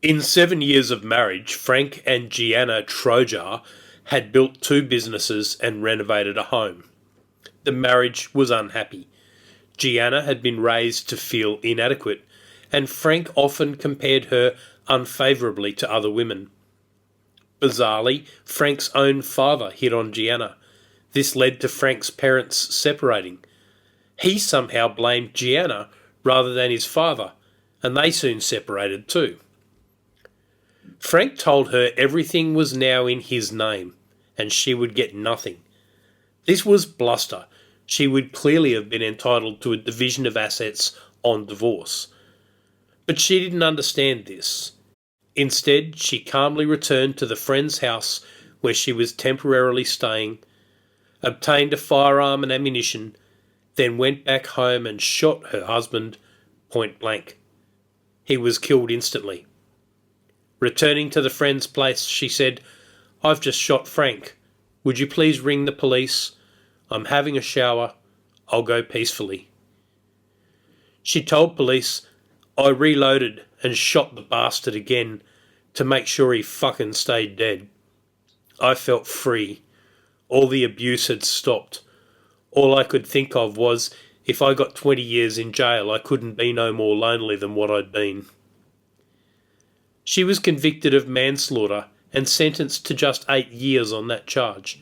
In 7 years of marriage, Frank and Gianna Troja had built 2 businesses and renovated a home. The marriage was unhappy. Gianna had been raised to feel inadequate, and Frank often compared her unfavourably to other women. Bizarrely, Frank's own father hit on Gianna. This led to Frank's parents separating. He somehow blamed Gianna rather than his father, and they soon separated too. Frank told her everything was now in his name, and she would get nothing. This was bluster. She would clearly have been entitled to a division of assets on divorce. But she didn't understand this. Instead, she calmly returned to the friend's house where she was temporarily staying, obtained a firearm and ammunition, then went back home and shot her husband point blank. He was killed instantly. Returning to the friend's place, she said, "I've just shot Frank. Would you please ring the police? I'm having a shower. I'll go peacefully." She told police, "I reloaded and shot the bastard again to make sure he fucking stayed dead. I felt free. All the abuse had stopped. All I could think of was, if I got 20 years in jail, I couldn't be no more lonely than what I'd been." She was convicted of manslaughter and sentenced to just 8 years on that charge.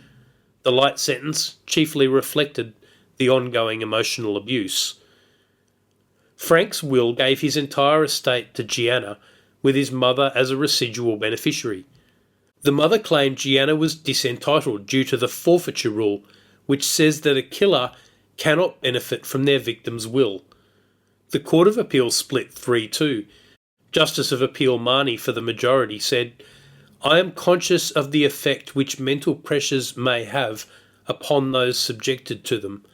The light sentence chiefly reflected the ongoing emotional abuse. Frank's will gave his entire estate to Gianna, with his mother as a residual beneficiary. The mother claimed Gianna was disentitled due to the forfeiture rule, which says that a killer cannot benefit from their victim's will. The Court of Appeal split 3-2. Justice of Appeal Marnie for the majority said, "I am conscious of the effect which mental pressures may have upon those subjected to them.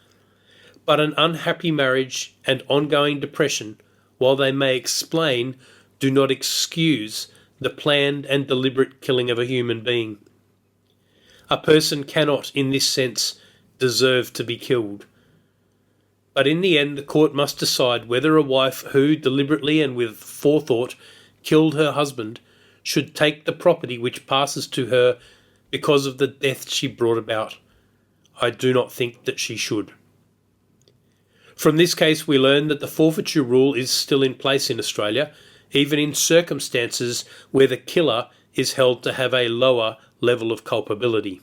But an unhappy marriage and ongoing depression, while they may explain, do not excuse the planned and deliberate killing of a human being. A person cannot, in this sense, deserve to be killed." But in the end, the court must decide whether a wife who, deliberately and with forethought, killed her husband should take the property which passes to her because of the death she brought about. I do not think that she should. From this case, we learn that the forfeiture rule is still in place in Australia, even in circumstances where the killer is held to have a lower level of culpability.